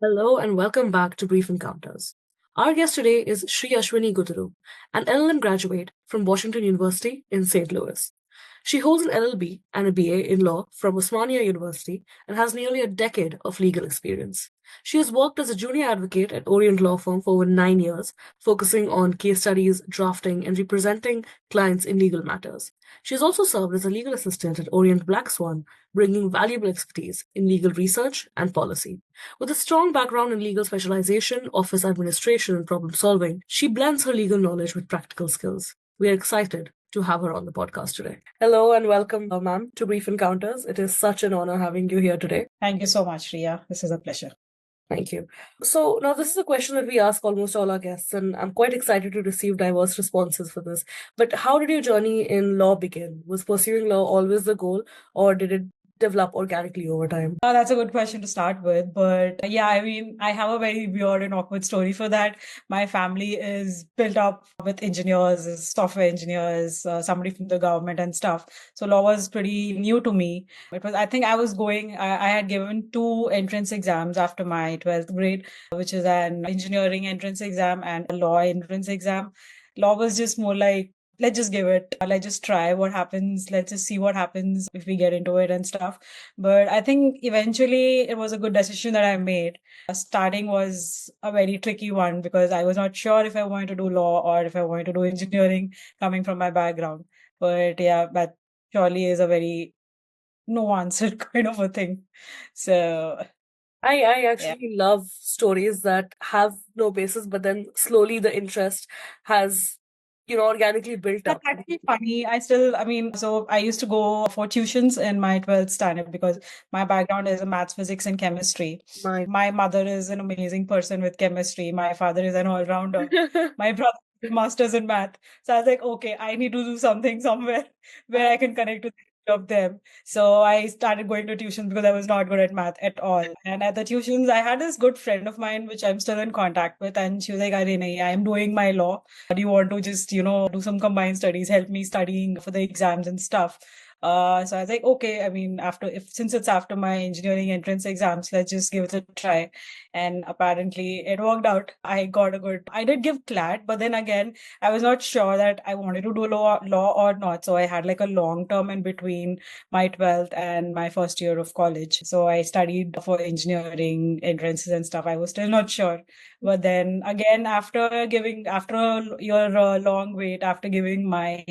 Hello and welcome back to Brief Encounters. Our guest today is Shri Ashwini Guduru, an LLM graduate from Washington University in St. Louis. She holds an LLB and a BA in law from Osmania University and has nearly a decade of legal experience. She has worked as a junior advocate at Orient Law Firm for over 9 years, focusing on case studies, drafting, and representing clients in legal matters. She has also served as a legal assistant at Orient Black Swan, bringing valuable expertise in legal research and policy. With a strong background in legal specialization, office administration, and problem solving, she blends her legal knowledge with practical skills. We are excited to have her on the podcast today. Hello and welcome, ma'am, to Brief Encounters. It is such an honor having you here today. Thank you so much, Riya. This is a pleasure. Thank you. So now this is a question that we ask almost all our guests, and I'm quite excited to receive diverse responses for this. But how did your journey in law begin? Was pursuing law always the goal, or did it develop organically over time? That's a good question to start with. But yeah, I have a very weird and awkward story for that. My family is built up with engineers, software engineers, somebody from the government and stuff. So law was pretty new to me. I think I had given 2 entrance exams after my 12th grade, which is an engineering entrance exam and a law entrance exam. Law was just more like, let's just give it. Let's just try what happens. Let's just see what happens if we get into it and stuff. But I think eventually it was a good decision that I made. Starting was a very tricky one because I was not sure if I wanted to do law or if I wanted to do engineering coming from my background. But yeah, that surely is a very no answer kind of a thing. So I actually love stories that have no basis, but then slowly the interest has organically built up. That's actually funny. So I used to go for tuitions in my 12th standard because my background is in maths, physics, and chemistry. My mother is an amazing person with chemistry. My father is an all-rounder. My brother is a master's in math. So I was like, okay, I need to do something somewhere where I can connect with of them. So I started going to tuitions because I was not good at math at all. And at the tuitions, I had this good friend of mine, which I'm still in contact with. And she was like, Arey nahi, I'm doing my law. Do you want to just, do some combined studies, help me studying for the exams and stuff? So I was like, okay, since it's after my engineering entrance exams, let's just give it a try. And apparently it worked out. I did give CLAT, but then again, I was not sure that I wanted to do law or not. So I had like a long term in between my 12th and my first year of college. So I studied for engineering entrances and stuff. I was still not sure. But then again, after your long wait, after giving my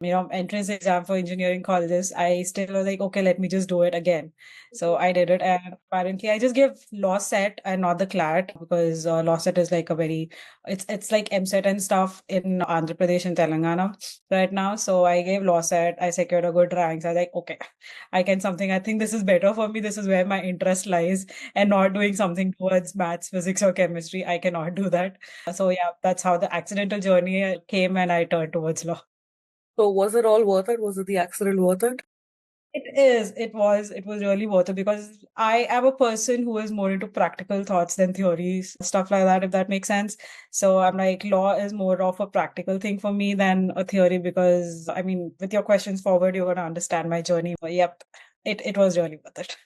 entrance exam for engineering colleges, I still was like, okay, let me just do it again. So I did it, and apparently I just gave law set and not the CLAT because law set is like it's like MSET and stuff in Andhra Pradesh and Telangana right now. So I gave law set, I secured a good rank. So I was like, okay, I think this is better for me. This is where my interest lies, and not doing something towards maths, physics, or chemistry. I cannot do that. So yeah, that's how the accidental journey came, and I turned towards law. So was it all worth it? Was it the accident worth it? It was really worth it because I am a person who is more into practical thoughts than theories, stuff like that, if that makes sense. So I'm like, law is more of a practical thing for me than a theory because, with your questions forward, you're going to understand my journey. But yep, it was really worth it.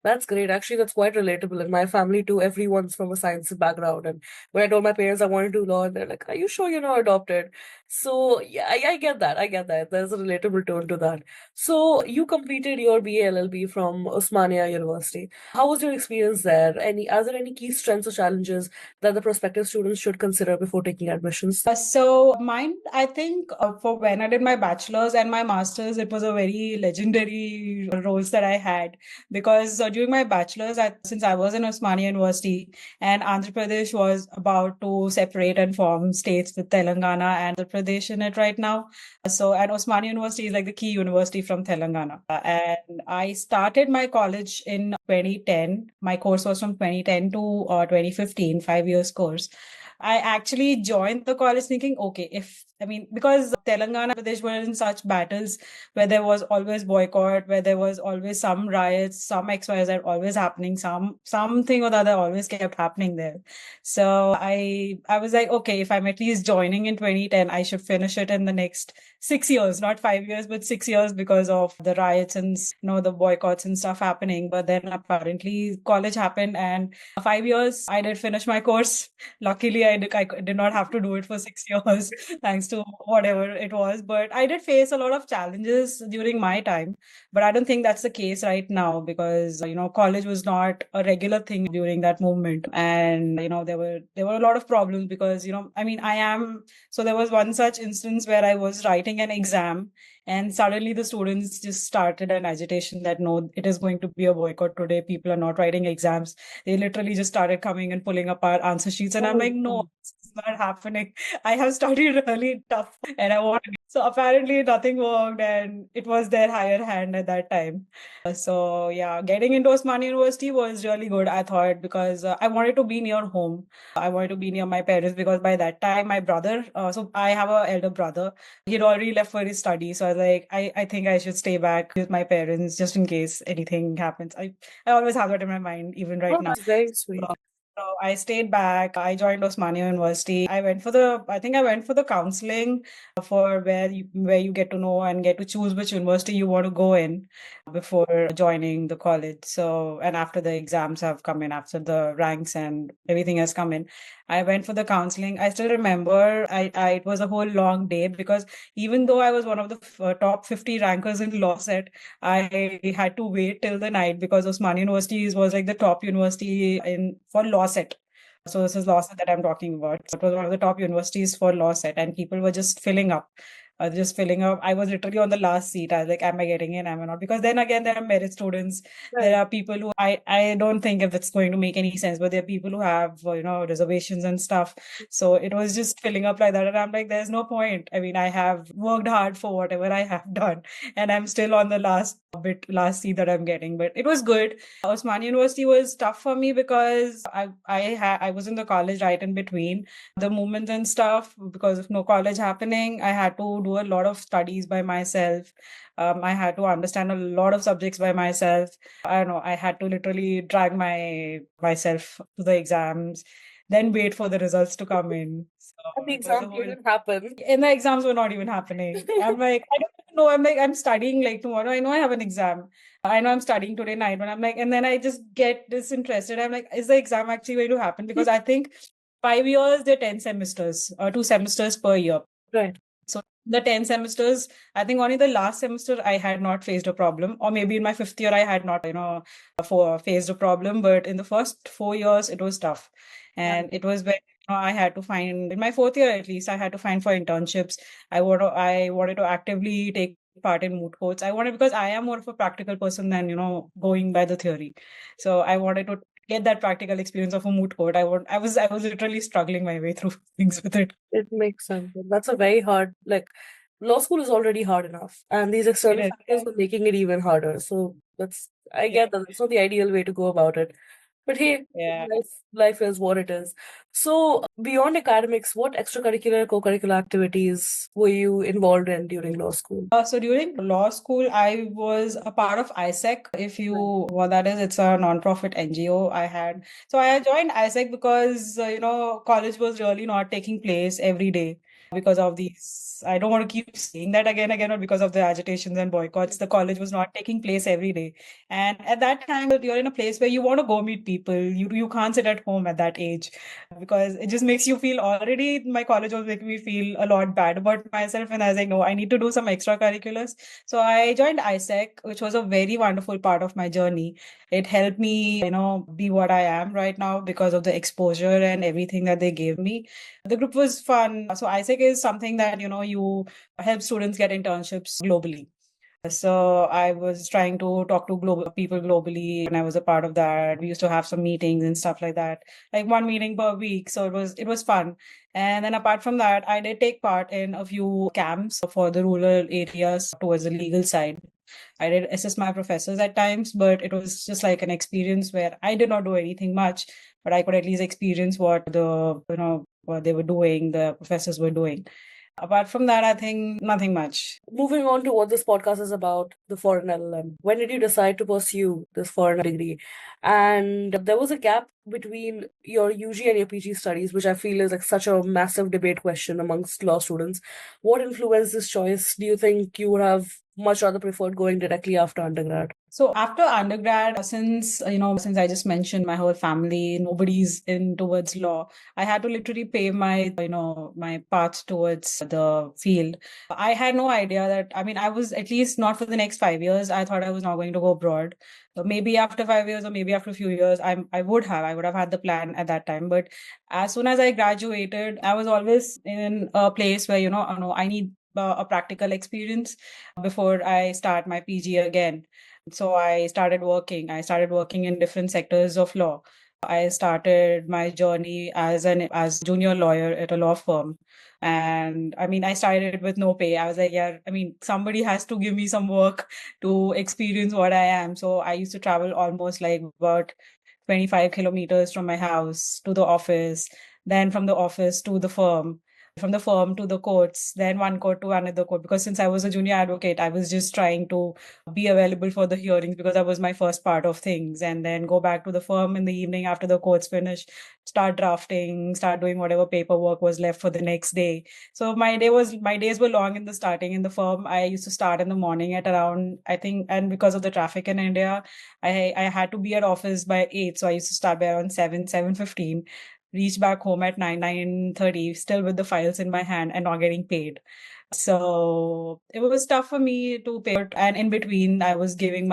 That's great. Actually, that's quite relatable. In my family too, everyone's from a science background. And when I told my parents I wanted to do law, they're like, "Are you sure you're not adopted?" So yeah, I get that. I get that. There's a relatable tone to that. So you completed your BA LLB from Osmania University. How was your experience there? Are there any key strengths or challenges that the prospective students should consider before taking admissions? So mine, I think for when I did my bachelor's and my master's, it was a very legendary roles that I had because during my bachelor's, since I was in Osmania University and Andhra Pradesh was about to separate and form states with Telangana and Andhra Pradesh in it right now. So, and Osmania University is like the key university from Telangana. And I started my college in 2010. My course was from 2010 to 2015, 5 years course. I actually joined the college thinking, okay, if I mean, because Telangana and Pradesh were in such battles where there was always boycott, where there was always some riots, some XYZ always happening, something or the other always kept happening there. So I was like, okay, if I'm at least joining in 2010, I should finish it in the next 6 years, not 5 years, but 6 years, because of the riots and the boycotts and stuff happening. But then apparently college happened, and 5 years I did finish my course. Luckily, I did not have to do it for 6 years, thanks to whatever it was. But I did face a lot of challenges during my time. But I don't think that's the case right now, because college was not a regular thing during that movement, and there were a lot of problems because I mean so there was one such instance where I was writing an exam, and suddenly the students just started an agitation that no, it is going to be a boycott today. People are not writing exams. They literally just started coming and pulling up our answer sheets. And I'm like, no, this is not happening. I have studied really tough and I want to. So apparently nothing worked, and it was their higher hand at that time. So yeah, getting into Osmania University was really good, I thought, because I wanted to be near home. I wanted to be near my parents, because by that time, my brother, so I have an elder brother, he'd already left for his study. So I was like, I think I should stay back with my parents just in case anything happens. I always have that in my mind, even right now. That's very sweet. So I stayed back. I joined Osmania University. I went for the counseling for where you get to know and get to choose which university you want to go in before joining the college. So, and after the exams have come in, after the ranks and everything has come in, I went for the counseling. I still remember it was a whole long day, because even though I was one of the top 50 rankers in law set, I had to wait till the night, because Osmania University was like the top university for law set. So this is law set that I'm talking about. So it was one of the top universities for law set, and people were just filling up. I was literally on the last seat. I was like, am I getting in? Am I not? Because then again, there are merit students. Right. There are people who I don't think if it's going to make any sense, but there are people who have, reservations and stuff. So it was just filling up like that. And I'm like, there's no point. I mean, I have worked hard for whatever I have done, and I'm still on the last seat that I'm getting. But it was good. Osmania University was tough for me because I was in the college right in between the movements and stuff. Because of no college happening, I had to do a lot of studies by myself. I had to understand a lot of subjects by myself. I don't know, I had to literally drag myself to the exams, then wait for the results to come in. So And the it was a exam whole. didn't happen. And the exams were not even happening. I'm like, I don't know. I'm like, I'm studying like tomorrow. I know I have an exam. I know I'm studying today night, but I'm like, and then I just get disinterested. I'm like, is the exam actually going to happen? Because I think 5 years, they're 10 semesters, or 2 semesters per year. Right. So the 10 semesters, I think only the last semester I had not faced a problem, or maybe in my 5th year I had not, faced a problem. But in the first 4 years, it was tough. And it was when I had to find, in my 4th year at least, I had to find for internships. I wanted to actively take part in moot courts. Because I am more of a practical person than, going by the theory. So I wanted to get that practical experience of a moot court. I was literally struggling my way through things with it. It makes sense. That's a very hard, law school is already hard enough, and these external factors are making it even harder. So I get that it's not the ideal way to go about it. But hey, Yeah. life is what it is. So beyond academics, what extracurricular, co-curricular activities were you involved in during law school? So during law school, I was a part of ISEC. What that is, it's a non-profit NGO I had. So I joined ISEC because, college was really not taking place every day because of these. I don't want to keep saying that again, but because of the agitations and boycotts, the college was not taking place every day. And at that time, you're in a place where you want to go meet people. You can't sit at home at that age, because it just makes you feel, already my college was making me feel a lot bad about myself. And I was like, no, I need to do some extracurriculars. So I joined ISEC, which was a very wonderful part of my journey. It helped me, be what I am right now because of the exposure and everything that they gave me. The group was fun. So ISEC is something that, you help students get internships globally. So I was trying to talk to people globally, and I was a part of that. We used to have some meetings and stuff like that, like one meeting per week. So it was fun. And then apart from that, I did take part in a few camps for the rural areas towards the legal side. I did assist my professors at times, but it was just like an experience where I did not do anything much, but I could at least experience what what they were doing, the professors were doing. Apart from that, I think nothing much. Moving on to what this podcast is about, the foreign LLM. When did you decide to pursue this foreign degree? And there was a gap between your UG and your PG studies, which I feel is like such a massive debate question amongst law students. What influenced this choice? Do you think you would have much rather preferred going directly after undergrad? So after undergrad, since I just mentioned my whole family, nobody's in towards law, I had to literally pave my my path towards the field. I had no idea that, I was at least not for the next 5 years. I thought I was not going to go abroad. Maybe after 5 years or maybe after a few years, I would have had the plan at that time. But as soon as I graduated, I was always in a place where I need a practical experience before I start my PG again. So I started working. I started working in different sectors of law. I started my journey as junior lawyer at a law firm. And I started with no pay. I was like, yeah, somebody has to give me some work to experience what I am. So I used to travel almost like about 25 kilometers from my house to the office, then from the office to the firm, from the firm to the courts, then one court to another court. Because since I was a junior advocate, I was just trying to be available for the hearings because that was my first part of things. And then go back to the firm in the evening after the courts finish, start drafting, start doing whatever paperwork was left for the next day. So my days were long in the starting in the firm. I used to start in the morning at around, I think, and because of the traffic in India, I had to be at office by 8. So I used to start by around 7:15, reach back home at 9:30, still with the files in my hand and not getting paid. So it was tough for me to pay. And in between, I was giving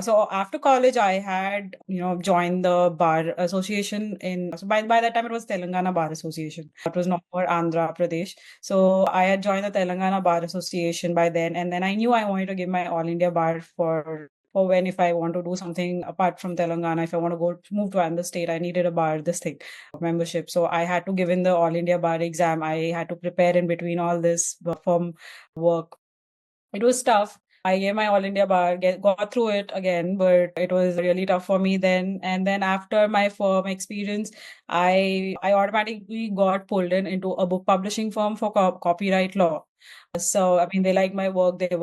so after college, I had, joined the Bar Association so by that time, it was Telangana Bar Association. It was not for Andhra Pradesh. So I had joined the Telangana Bar Association by then. And then I knew I wanted to give my All India Bar for if I want to do something apart from Telangana, if I want to move to another state, I needed a bar, membership. So I had to give in the All India Bar exam. I had to prepare in between all this firm work. It was tough. I gave my All India Bar, got through it again, but it was really tough for me then. And then after my firm experience, I automatically got pulled into a book publishing firm for copyright law. So they liked my work. They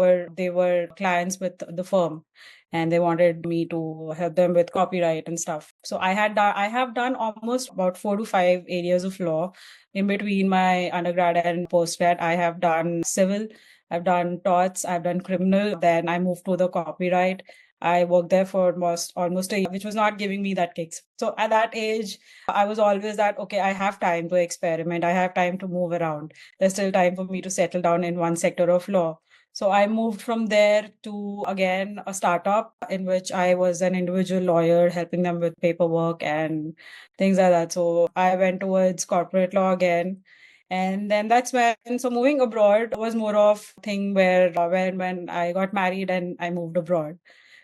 were clients with the firm, and they wanted me to help them with copyright and stuff. So I have done almost about 4 to 5 areas of law in between my undergrad and postgrad. I have done civil, I've done torts, I've done criminal. Then I moved to the copyright. I worked there for almost a year, which was not giving me that kicks. So at that age, I was always that, okay, I have time to experiment. I have time to move around. There's still time for me to settle down in one sector of law. So I moved from there to, again, a startup in which I was an individual lawyer helping them with paperwork and things like that. So I went towards corporate law again. And then that's so moving abroad was more of thing where when I got married and I moved abroad.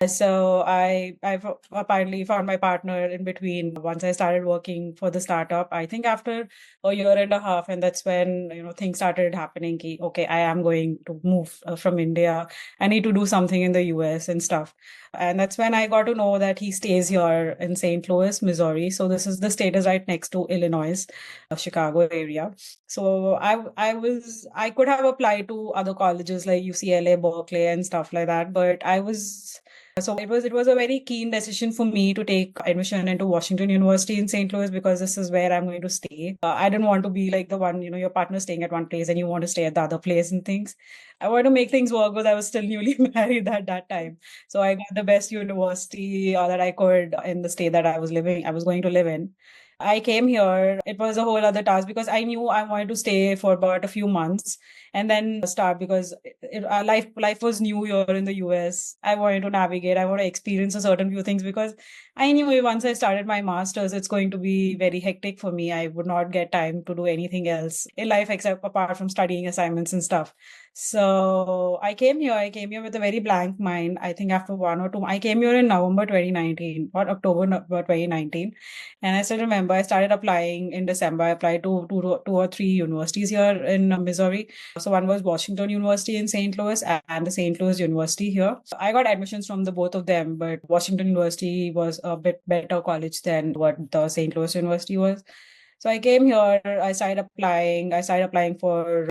So I've apparently found my partner in between once I started working for the startup, I think after a year and a half. And that's when, things started happening. Okay, I am going to move from India. I need to do something in the US and stuff. And that's when I got to know that he stays here in St. Louis, Missouri. So the state is right next to Illinois, Chicago area. So I could have applied to other colleges like UCLA, Berkeley and stuff like that, but it was a very keen decision for me to take admission into Washington University in St. Louis because this is where I'm going to stay. I didn't want to be like the one, your partner staying at one place and you want to stay at the other place and things. I wanted to make things work because I was still newly married at that time. So I got the best university that I could in the state that I was going to live in. I came here. It was a whole other task because I knew I wanted to stay for about a few months and then start because life was new here in the US. I wanted to navigate. I wanted to experience a certain few things because I knew once I started my master's, it's going to be very hectic for me. I would not get time to do anything else in life except apart from studying assignments and stuff. So I came here with a very blank mind. I think after 1 or 2, I came here in November 2019 or October 2019. And I still remember I started applying in December. I applied to two or three universities here in Missouri. So one was Washington University in St. Louis and the St. Louis University here. So I got admissions from the both of them, but Washington University was a bit better college than what the St. Louis University was. So I came here, I started applying for,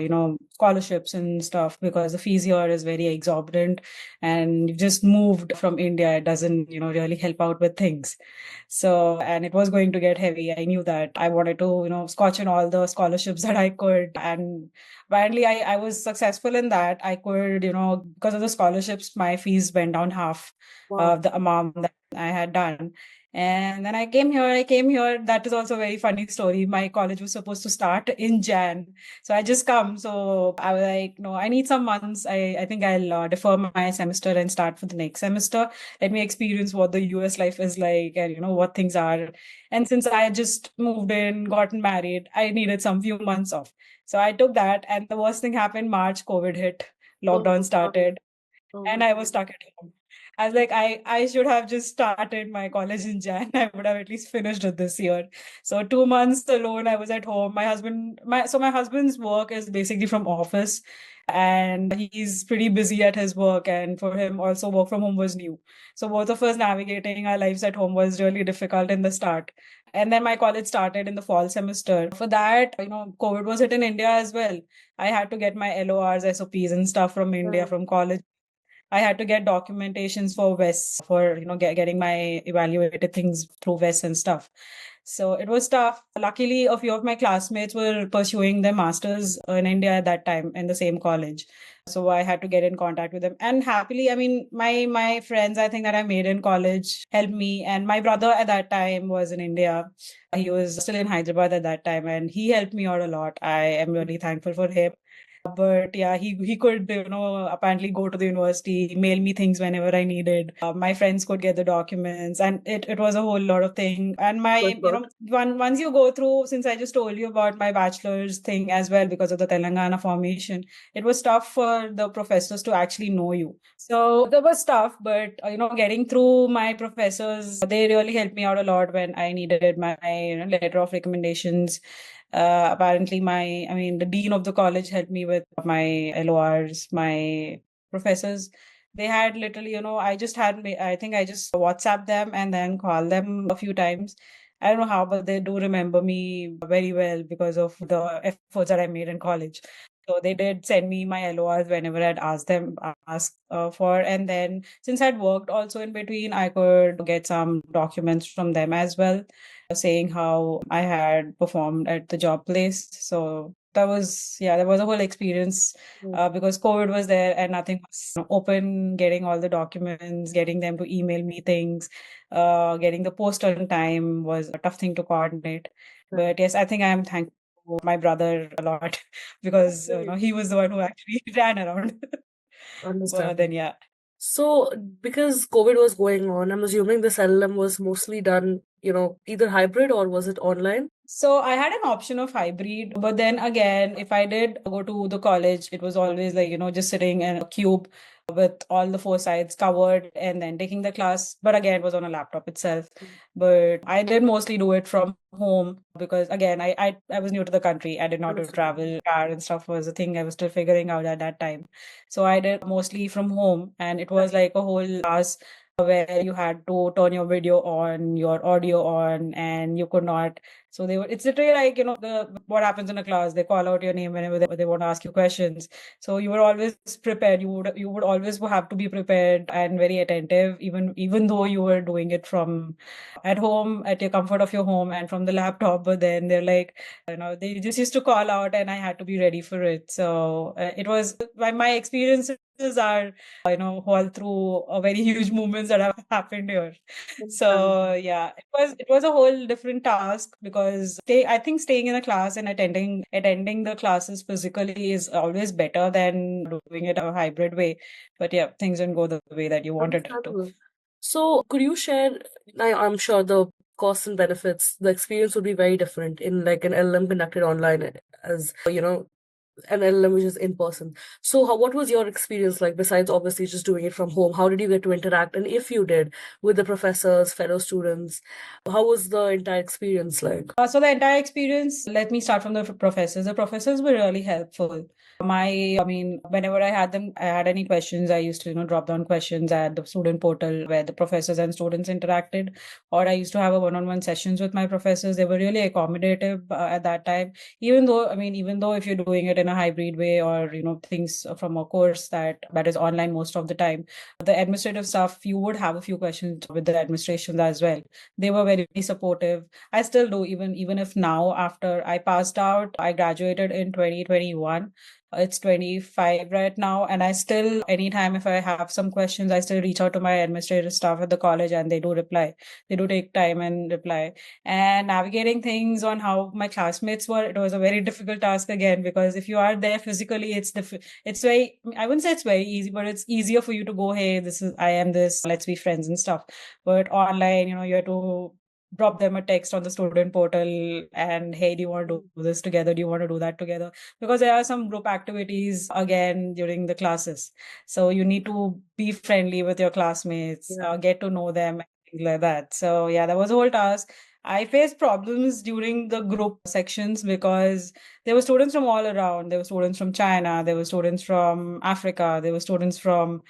scholarships and stuff because the fees here is very exorbitant and you've just moved from India. It doesn't, really help out with things. So, and it was going to get heavy. I knew that. I wanted to, scotch in all the scholarships that I could. And finally, I was successful in that. I could, because of the scholarships, my fees went down half of the amount that I had done. And then I came here. That is also a very funny story. My college was supposed to start in Jan. So I just come. So I was like, no, I need some months. I think I'll defer my semester and start for the next semester. Let me experience what the US life is like and, what things are. And since I had just moved in, gotten married, I needed some few months off. So I took that. And the worst thing happened, March, COVID hit, lockdown started, and I was stuck at home. I was like, I should have just started my college in Jan. I would have at least finished it this year. So 2 months alone, I was at home. My husband's work is basically from office, and he's pretty busy at his work. And for him, also work from home was new. So both of us navigating our lives at home was really difficult in the start. And then my college started in the fall semester. For that, COVID was hit in India as well. I had to get my LORs, SOPs and stuff from India, from college. I had to get documentations for WES for, getting my evaluated things through WES and stuff. So it was tough. Luckily, a few of my classmates were pursuing their masters in India at that time in the same college. So I had to get in contact with them. And happily, I mean, my friends, I think that I made in college helped me. And my brother at that time was in India. He was still in Hyderabad at that time, and he helped me out a lot. I am really thankful for him. But yeah, he could, apparently go to the university, mail me things whenever I needed. My friends could get the documents, and it was a whole lot of thing. And once you go through, since I just told you about my bachelor's thing as well, because of the Telangana formation, it was tough for the professors to actually know you. So that was tough, but getting through my professors, they really helped me out a lot when I needed my letter of recommendations. Apparently the dean of the college helped me with my LORs, my professors. They had literally, I think I just WhatsApp them and then call them a few times. I don't know how, but they do remember me very well because of the efforts that I made in college. So they did send me my LORs whenever I'd ask for. And then since I'd worked also in between, I could get some documents from them as well, saying how I had performed at the job place. So that was a whole experience because COVID was there and nothing was open. Getting all the documents, getting them to email me things, getting the post on time was a tough thing to coordinate. But yes, I think I am thankful to my brother a lot because he was the one who actually ran around. Understand. Then yeah. So, because COVID was going on, I'm assuming this LLM was mostly done, either hybrid or was it online? So I had an option of hybrid, but then again, if I did go to the college, it was always like, just sitting in a cube with all the four sides covered and then taking the class. But again, it was on a laptop itself. But I did mostly do it from home because again, I was new to the country. I did not do travel. Car and stuff was a thing I was still figuring out at that time. So I did mostly from home, and it was like a whole class where you had to turn your video on, your audio on, and you could not. So it's literally like, what happens in a class, they call out your name whenever they want to ask you questions. So you were always prepared. You would always have to be prepared and very attentive, even though you were doing it from at home, at your comfort of your home and from the laptop. But then they're like, they just used to call out and I had to be ready for it. So it was my experiences are, all through very huge movements that have happened here. So yeah, it was a whole different task because I think staying in a class and attending the classes physically is always better than doing it a hybrid way. But yeah, things didn't go the way that you wanted it to. So could you share, I'm sure the costs and benefits, the experience would be very different in like an LLM conducted online as, an LLM which is in person. So what was your experience like besides obviously just doing it from home? How did you get to interact? And if you did, with the professors, fellow students, how was the entire experience like? So the entire experience, let me start from the professors. The professors were really helpful. Whenever I had any questions, I used to, drop down questions at the student portal where the professors and students interacted, or I used to have a one-on-one sessions with my professors. They were really accommodative at that time. Even though if you're doing it in a hybrid way or, things from a course that is online most of the time, the administrative stuff, you would have a few questions with the administrations as well. They were very supportive. I still do, even if now after I passed out, I graduated in 2021. It's 25 right now, and I still, anytime if I have some questions, I still reach out to my administrative staff at the college, and they do reply. They do take time and reply. And navigating things on how my classmates were, it was a very difficult task again, because if you are there physically, it's very, I wouldn't say it's very easy, but it's easier for you to go, hey, I am this, let's be friends and stuff. But online, you have to drop them a text on the student portal and, hey, do you want to do this together? Do you want to do that together? Because there are some group activities again during the classes. So you need to be friendly with your classmates, get to know them, things like that. So yeah, that was a whole task. I faced problems during the group sections because there were students from all around. There were students from China, there were students from Africa, there were students from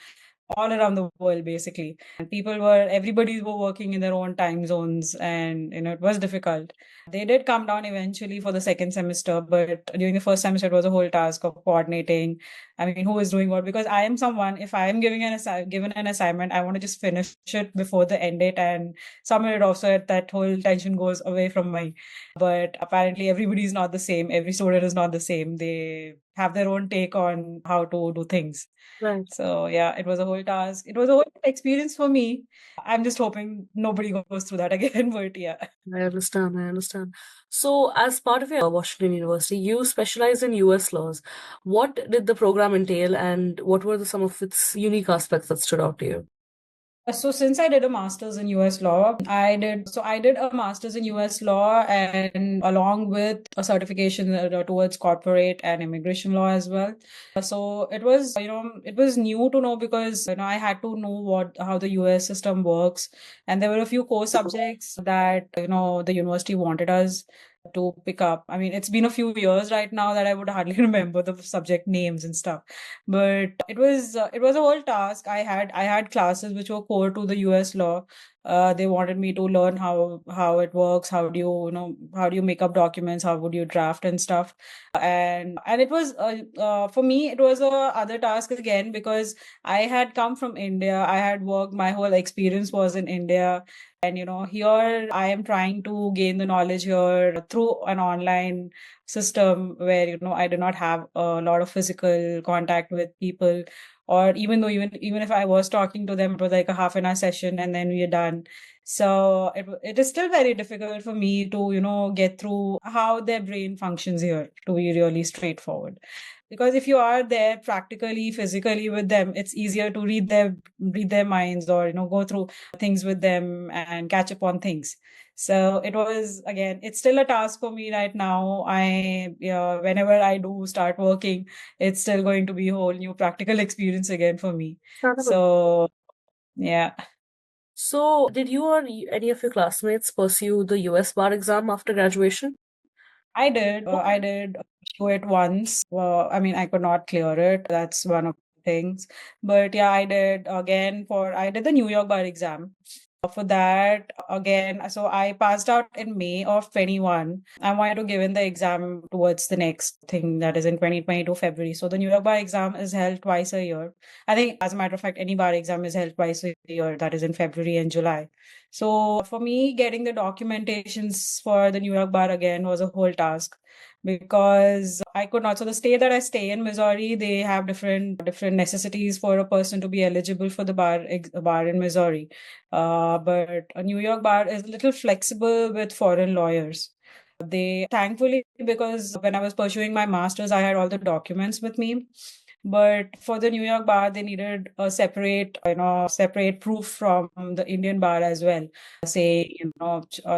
all around the world, basically. And everybody were working in their own time zones, and it was difficult. They did come down eventually for the second semester, but during the first semester, it was a whole task of coordinating. Who is doing what? Because I am someone, if I am given an assignment, I want to just finish it before the end date and submit it off so that whole tension goes away from me. But apparently, everybody is not the same. Every student is not the same. They have their own take on how to do things. Right. So yeah, it was a whole task. It was a whole experience for me. I'm just hoping nobody goes through that again, but yeah. I understand. So, as part of your Washington University, you specialize in US laws. What did the program entail, and what were some of its unique aspects that stood out to you? So since I did a master's in US law, I did a master's in US law, and along with a certification towards corporate and immigration law as well. So it was, it was new to know, because, I had to know how the US system works. And there were a few core subjects that, the university wanted us to pick up. It's been a few years right now that I would hardly remember the subject names and stuff, but it was a whole task. I had classes which were core to the US law. They wanted me to learn how it works, how do you make up documents, how would you draft and stuff. And it was for me, it was a other task again, because I had come from India. I had worked, my whole experience was in India. And here I am trying to gain the knowledge here through an online system where I do not have a lot of physical contact with people. Or even if I was talking to them, it was like a half an hour session and then we are done. So it is still very difficult for me to get through how their brain functions here, to be really straightforward. Because if you are there practically, physically with them, it's easier to read their minds, or go through things with them and catch up on things. So it was, again, it's still a task for me right now. Whenever I do start working, it's still going to be a whole new practical experience again for me. So yeah. So, did you or any of your classmates pursue the US bar exam after graduation? I did. I did do it once. I could not clear it. That's one of the things. But yeah, I did the New York bar exam. For that, again, so I passed out in May of 21. I wanted to give in the exam towards the next thing, that is in 2022 February. So the New York bar exam is held twice a year. I think, as a matter of fact, any bar exam is held twice a year, that is in February and July. So for me, getting the documentations for the New York bar again was a whole task, because I could not. So the state that I stay in, Missouri, they have different necessities for a person to be eligible for the bar in Missouri. But a New York bar is a little flexible with foreign lawyers. They, thankfully, because when I was pursuing my master's, I had all the documents with me. But for the New York bar, they needed a separate proof from the Indian bar as well. Say,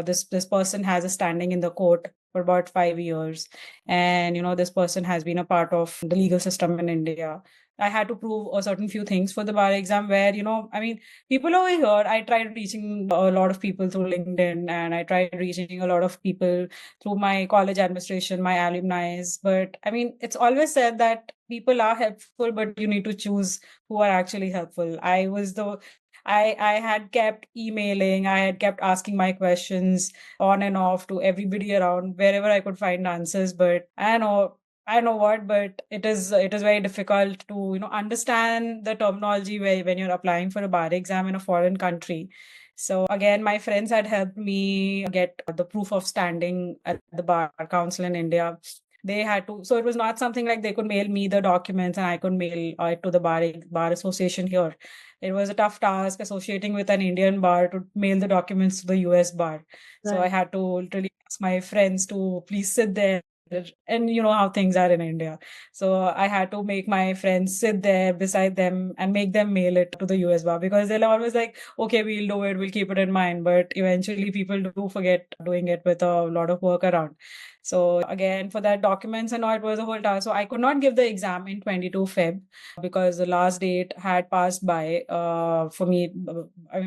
this person has a standing in the court for about 5 years, and this person has been a part of the legal system in India. I had to prove a certain few things for the bar exam where, people over here, I tried reaching a lot of people through LinkedIn, and I tried reaching a lot of people through my college administration, my alumni. But it's always said that people are helpful, but you need to choose who are actually helpful. I had kept emailing, I had kept asking my questions on and off to everybody around wherever I could find answers. But I know what, but it is very difficult to understand the terminology when you're applying for a bar exam in a foreign country. So again, my friends had helped me get the proof of standing at the Bar Council in India. They had to, so it was not something like they could mail me the documents and I could mail it to the bar association here. It was a tough task associating with an Indian bar to mail the documents to the US bar. So I had to literally ask my friends to please sit there. And you know how things are in India. So I had to make my friends sit there beside them and make them mail it to the US bar, because they're always like, okay, we'll do it, we'll keep it in mind. But eventually people do forget doing it with a lot of work around. So again, for that documents and all, it was a whole task. So I could not give the exam in 22 Feb because the last date had passed by for me.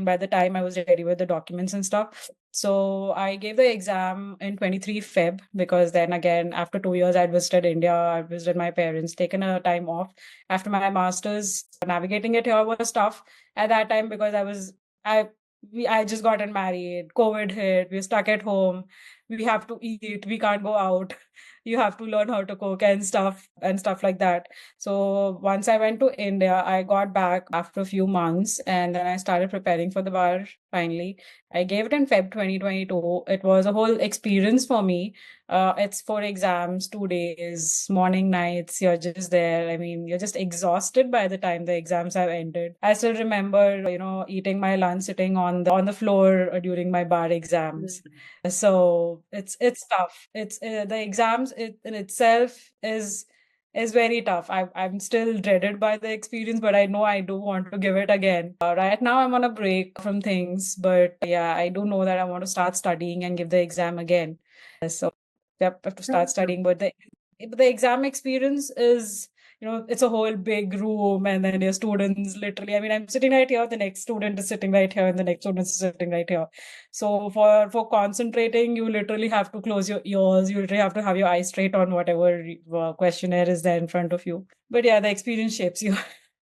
By the time I was ready with the documents and stuff. So I gave the exam in 23 Feb because then again, after 2 years, I'd visited India, I visited my parents, taken a time off after my master's. Navigating it here was tough at that time because I just gotten married, COVID hit, we're stuck at home, we have to eat, we can't go out. You have to learn how to cook and stuff like that. So once I went to India, I got back after a few months and then I started preparing for the bar finally. I gave it in Feb 2022. It was a whole experience for me. It's 4 exams, 2 days, morning, nights. You're just there. You're just exhausted by the time the exams have ended. I still remember, eating my lunch sitting on the floor during my bar exams. So it's tough. It's the exams in itself is very tough. I'm still dreaded by the experience, but I know I do want to give it again. Right now I'm on a break from things, but yeah, I do know that I want to start studying and give the exam again. So yep, I have to start studying. But the exam experience is, it's a whole big room and then your students literally, I'm sitting right here, the next student is sitting right here, and the next student is sitting right here. So for concentrating, you literally have to close your ears. You literally have to have your eyes straight on whatever questionnaire is there in front of you. But yeah, the experience shapes you.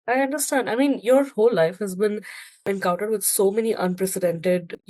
I understand. Your whole life has been encountered with so many unprecedented,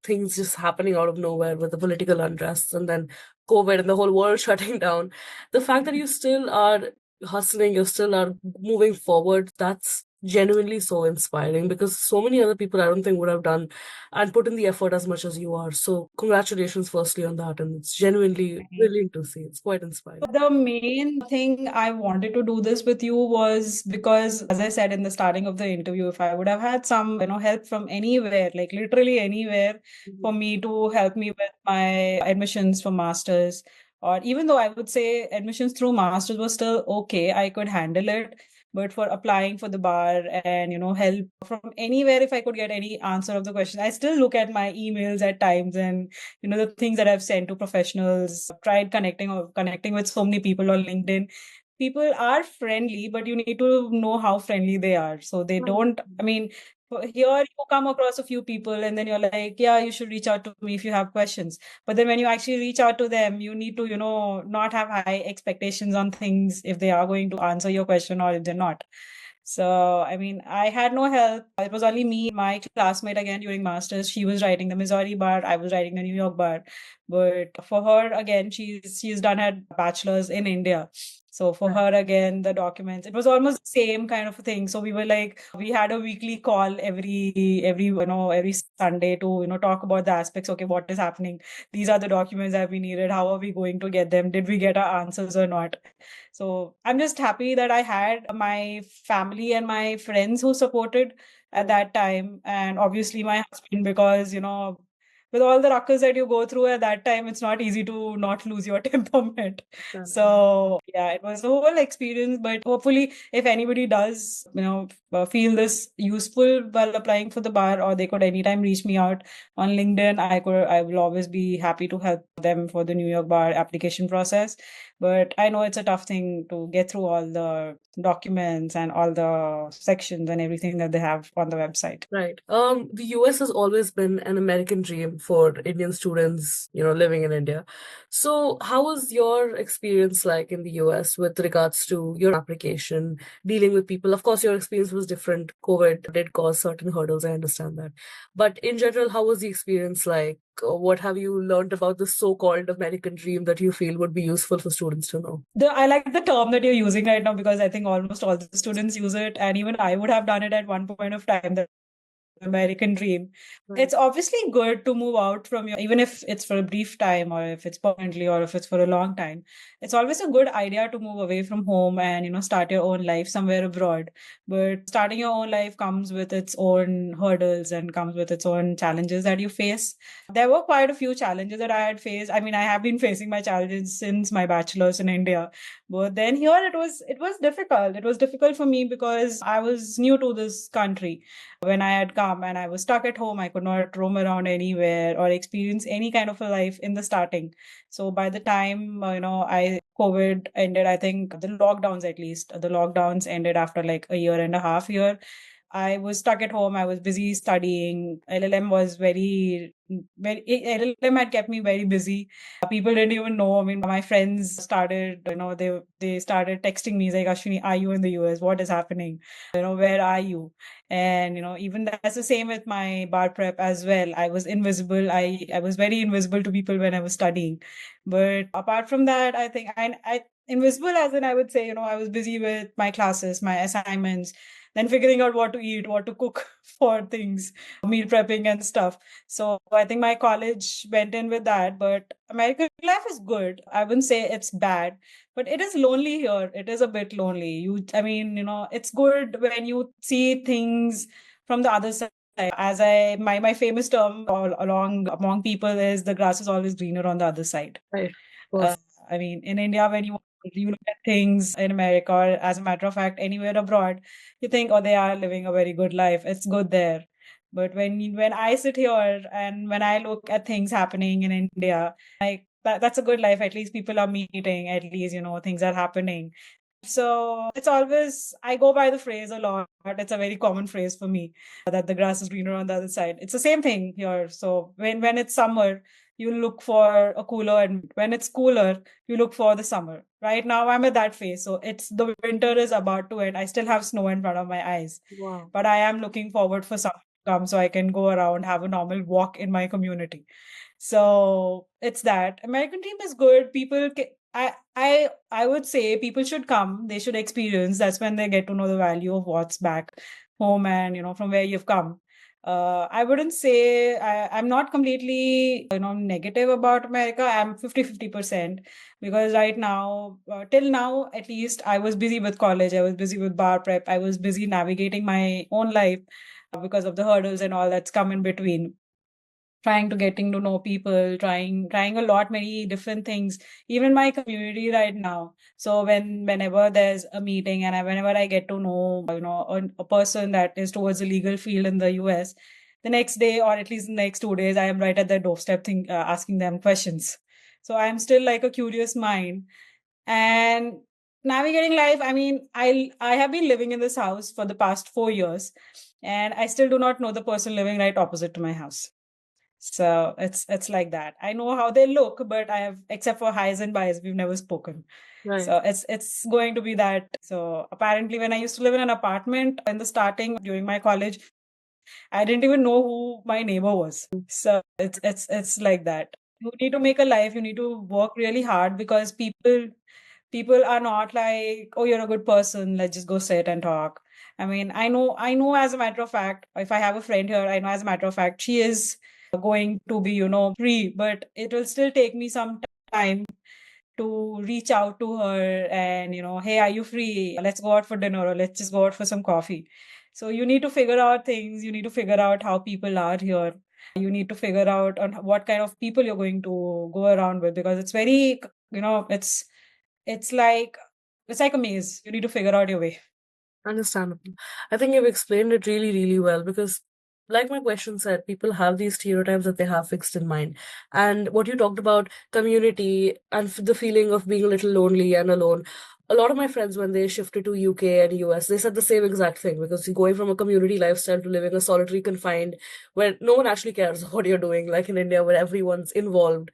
things just happening out of nowhere with the political unrest and then COVID and the whole world shutting down. The fact that you still are hustling, you still are moving forward, that's genuinely so inspiring because so many other people I don't think would have done and put in the effort as much as you are. So congratulations firstly on that. And it's genuinely brilliant to see. It's quite inspiring. The main thing I wanted to do this with you was because, as I said in the starting of the interview, if I would have had some, help from anywhere, like literally anywhere, for me to help me with my admissions for masters, or even though I would say admissions through masters was still okay, I could handle it. But for applying for the bar and, help from anywhere, if I could get any answer of the question, I still look at my emails at times and, the things that I've sent to professionals, tried connecting with so many people on LinkedIn. People are friendly, but you need to know how friendly they are. So they don't, here you come across a few people and then you're like, yeah, you should reach out to me if you have questions. But then when you actually reach out to them, you need to, not have high expectations on things if they are going to answer your question or if they're not. So, I had no help. It was only me, my classmate again during masters. She was writing the Missouri bar, I was writing the New York bar. But for her, again, she's done her bachelor's in India. So for her, again, the documents, it was almost the same kind of a thing. So we were like, we had a weekly call every Sunday to, talk about the aspects. Okay, what is happening? These are the documents that we needed. How are we going to get them? Did we get our answers or not? So I'm just happy that I had my family and my friends who supported at that time. And obviously my husband, because, with all the ruckus that you go through at that time, it's not easy to not lose your temperament. So yeah, it was a whole experience. But hopefully, if anybody does, feel this useful while applying for the bar, or they could anytime reach me out on LinkedIn, I will always be happy to help them for the New York bar application process. But I know it's a tough thing to get through all the documents and all the sections and everything that they have on the website. Right. The US has always been an American dream for Indian students, living in India. So, how was your experience like in the US with regards to your application, dealing with people? Of course, your experience was different. COVID did cause certain hurdles, I understand that. But in general, how was the experience like? What have you learned about the so-called American dream that you feel would be useful for students to know? I like the term that you're using right now because I think almost all the students use it, and even I would have done it at one point of time. The American dream. Right. It's obviously good to move out from your, even if it's for a brief time or if it's permanently or if it's for a long time. It's always a good idea to move away from home and, start your own life somewhere abroad. But starting your own life comes with its own hurdles and comes with its own challenges that you face. There were quite a few challenges that I had faced. I mean, I have been facing my challenges since my bachelor's in India. But then here it was difficult. It was difficult for me because I was new to this country when I had come and I was stuck at home. I could not roam around anywhere or experience any kind of a life in the starting. So by the time, I COVID ended, I think the lockdowns, at least the lockdowns ended after like a year and a half here. I was stuck at home. I was busy studying. LLM was LLM had kept me very busy. People didn't even know. I mean, my friends started, they started texting me like, Ashwini, are you in the US? What is happening? Where are you? And, even that's the same with my bar prep as well. I was invisible. I was very invisible to people when I was studying. But apart from that, I think I invisible as in I would say, I was busy with my classes, my assignments, then figuring out what to eat, what to cook for things, meal prepping and stuff. So I think my college went in with that. But American life is good. I wouldn't say it's bad, but it is lonely here. It is a bit lonely. It's good when you see things from the other side. As my famous term all along among people is the grass is always greener on the other side. Right. Of course. I mean, in India, when you look at things in America, or as a matter of fact, anywhere abroad, you think, oh, they are living a very good life. It's good there. But when I sit here and when I look at things happening in India, like that's a good life. At least people are meeting. At least things are happening. So it's always, I go by the phrase a lot. It's a very common phrase for me that the grass is greener on the other side. It's the same thing here. So when it's summer, you look for a cooler, and when it's cooler, you look for the summer. Right now, I'm at that phase. So the winter is about to end. I still have snow in front of my eyes. Wow. But I am looking forward for summer to come so I can go around, have a normal walk in my community. So it's that. American dream is good. I would say people should come. They should experience. That's when they get to know the value of what's back home and from where you've come. I wouldn't say I'm not completely negative about America. I'm 50-50% because right now, till now at least, I was busy with college. I was busy with bar prep. I was busy navigating my own life because of the hurdles and all that's come in between, trying to getting to know people, trying a lot many different things, even my community right now. So whenever there's a meeting and whenever I get to know a person that is towards the legal field in the US, the next day or at least the next 2 days, I am right at their doorstep asking them questions. So I'm still like a curious mind and navigating life. I mean, I have been living in this house for the past 4 years, and I still do not know the person living right opposite to my house. So it's like that. I know how they look, but I have, except for highs and buys, we've never spoken. Right. So it's going to be that. So apparently, when I used to live in an apartment in the starting during my college, I didn't even know who my neighbor was. So it's like that. You need to make a life. You need to work really hard because people are not like, oh, you're a good person, let's just go sit and talk. I mean, I know as a matter of fact, if I have a friend here, I know as a matter of fact, she is going to be, free, but it will still take me some time to reach out to her and, hey, are you free? Let's go out for dinner or let's just go out for some coffee. So you need to figure out things. You need to figure out how people are here. You need to figure out on what kind of people you're going to go around with because it's very, it's like a maze. You need to figure out your way. Understandable. I think you've explained it really, really well because like my question said, people have these stereotypes that they have fixed in mind. And what you talked about, community and the feeling of being a little lonely and alone. A lot of my friends, when they shifted to UK and US, they said the same exact thing because you're going from a community lifestyle to living a solitary confined where no one actually cares what you're doing, like in India, where everyone's involved.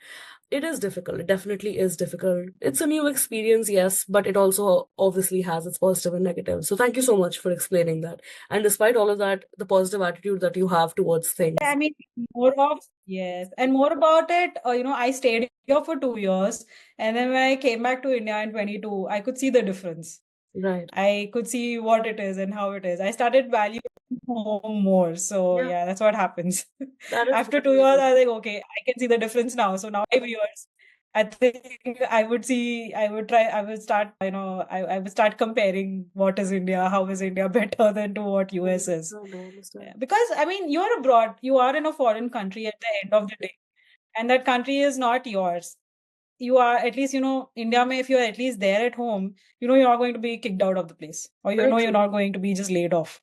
It is difficult. It definitely is difficult. It's a new experience, yes, but it also obviously has its positive and negative. So thank you so much for explaining that. And despite all of that, the positive attitude that you have towards things. I mean, yes, and more about it, I stayed here for 2 years, and then when I came back to India in 22, I could see the difference. Right. I could see what it is and how it is. I started valuing home more. So yeah, that's what happens. That is After 2 years, I was like, okay, I can see the difference now. So now 5 years, I think I would start, I would start comparing what is India, how is India better than to what US is. I understand. Yeah, because I mean, you're abroad, you are in a foreign country at the end of the day, and that country is not yours. You are at least, India may, if you're at least there at home, you're not going to be kicked out of the place, or Very you're true. not going to be just laid off.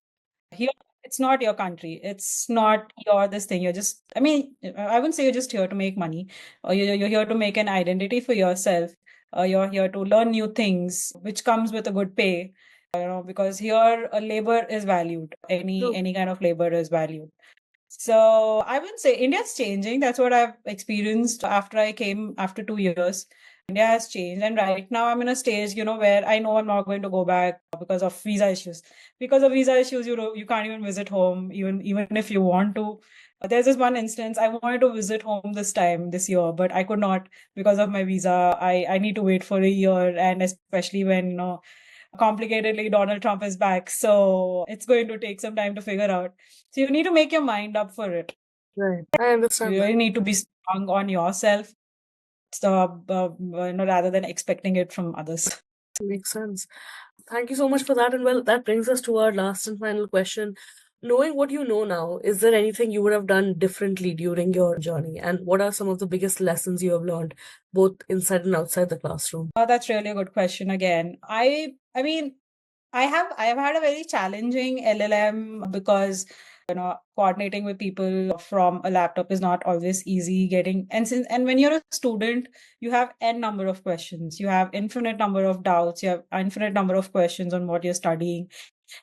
Here, it's not your country. It's not your this thing. You're just, I mean, I wouldn't say you're just here to make money, or you're here to make an identity for yourself. You're here to learn new things, which comes with a good pay. Because here labor is valued. True. Any kind of labor is valued. So I would say India's changing. That's what I've experienced after I came after 2 years. India has changed. And right now I'm in a stage, where I know I'm not going to go back because of visa issues. Because of visa issues, you can't even visit home, even if you want to. There's this one instance, I wanted to visit home this year, but I could not because of my visa. I need to wait for a year, and especially when, complicatedly Donald Trump is back. So it's going to take some time to figure out. So you need to make your mind up for it. Right. I You understand that. really need to be strong on yourself, rather than expecting it from others. Makes sense. Thank you so much for that. And well, that brings us to our last and final question. Knowing what you know now, is there anything you would have done differently during your journey? And what are some of the biggest lessons you have learned, both inside and outside the classroom? That's really a good question again. I mean, I have had a very challenging LLM because coordinating with people from a laptop is not always easy. And when you're a student, you have n number of questions. You have infinite number of doubts. You have infinite number of questions on what you're studying.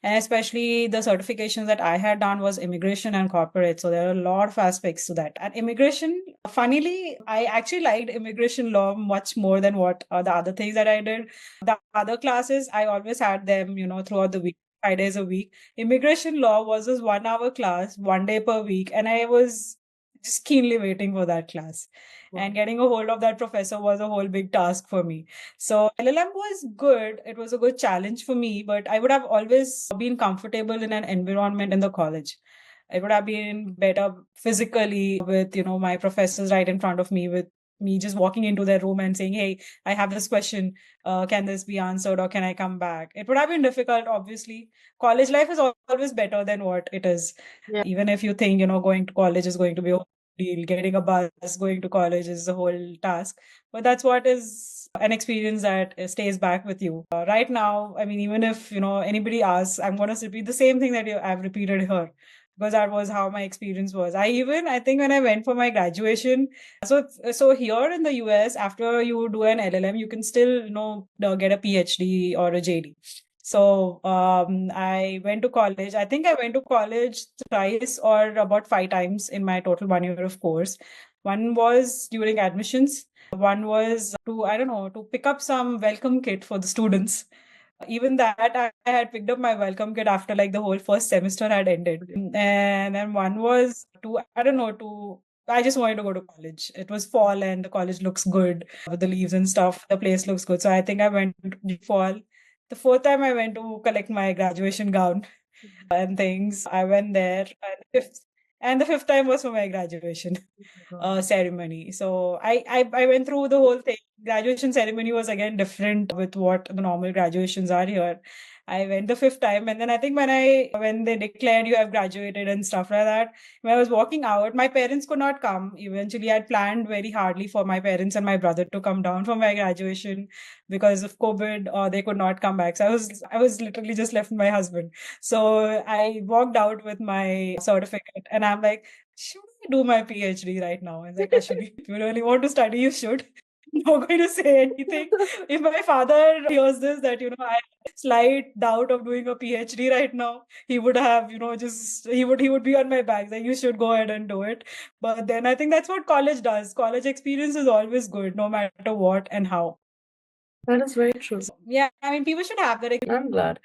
And especially the certifications that I had done was immigration and corporate. So there are a lot of aspects to that. And immigration, funnily, I actually liked immigration law much more than what the other things that I did. The other classes, I always had them, throughout the week, 5 days a week. Immigration law was this 1 hour class, 1 day per week. And I was just keenly waiting for that class. And getting a hold of that professor was a whole big task for me. So LLM was good. It was a good challenge for me, but I would have always been comfortable in an environment in the college. It would have been better physically with, my professors right in front of me, with me just walking into their room and saying, hey, I have this question. Can this be answered, or can I come back? It would have been difficult, obviously. College life is always better than what it is. Yeah. Even if you think, going to college is going to be a deal, getting a bus, going to college is a whole task. But that's what is an experience that stays back with you. Right now, I mean, even if, anybody asks, I'm going to repeat the same thing that I've repeated here, because that was how my experience was. I think when I went for my graduation, so here in the US, after you do an LLM, you can still, get a PhD or a JD. So I went to college. I think I went to college twice or about 5 times in my total 1 year of course. One was during admissions. One was to pick up some welcome kit for the students. Even that, I had picked up my welcome kit after like the whole first semester had ended. And then one was I just wanted to go to college. It was fall and the college looks good with the leaves and stuff. The place looks good. So I think I went in fall. The fourth time I went to collect my graduation gown and things, I went there. And the fifth time was for my graduation ceremony. So I went through the whole thing. Graduation ceremony was again different with what the normal graduations are here. I went the 5th time, and then I think when they declared you have graduated and stuff like that, when I was walking out, my parents could not come. Eventually, I had planned very hardly for my parents and my brother to come down for my graduation because of COVID, or they could not come back. So I was literally just left with my husband. So I walked out with my certificate, and I'm like, should I do my PhD right now? And like, Ashwini, if you really want to study, you should. I'm not going to say anything. If my father hears this, that, I have slight doubt of doing a PhD right now, he would have, he would be on my back, like, you should go ahead and do it. But then I think that's what college does. College experience is always good, no matter what and how. That is very true. So, yeah, I mean, people should have that. I'm glad.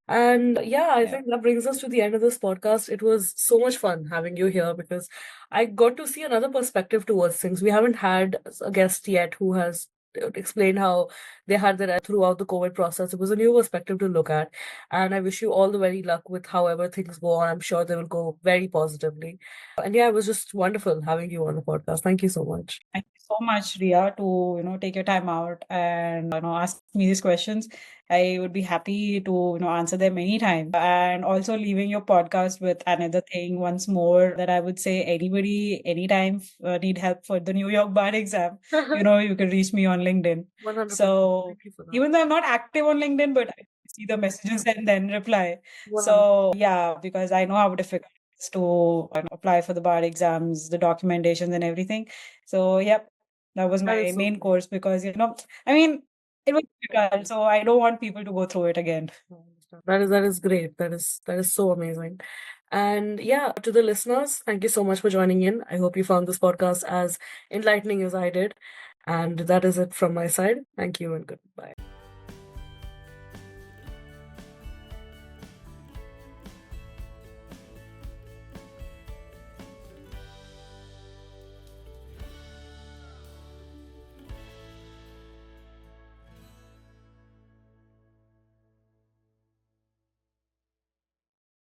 And yeah, I Yeah. think that brings us to the end of this podcast. It was so much fun having you here because I got to see another perspective towards things. We haven't had a guest yet who has explained how they had their throughout the COVID process. It was a new perspective to look at. And I wish you all the very luck with however things go on. I'm sure they will go very positively. And yeah, it was just wonderful having you on the podcast. Thank you so much. Thank you so much, Riya, to take your time out and ask me these questions. I would be happy to answer them anytime. And also leaving your podcast with another thing once more, that I would say anybody anytime need help for the New York bar exam, you can reach me on LinkedIn. 100%. So Thank you for that. even though I'm not active on LinkedIn, but I see the messages and then reply. 100%. So yeah, because I know how difficult it is to apply for the bar exams, the documentations and everything. So yep, that was That my is so main cool. course because I mean, it was difficult, so I don't want people to go through it again. That is great. That is so amazing. And yeah, to the listeners, thank you so much for joining in. I hope you found this podcast as enlightening as I did. And that is it from my side. Thank you and goodbye.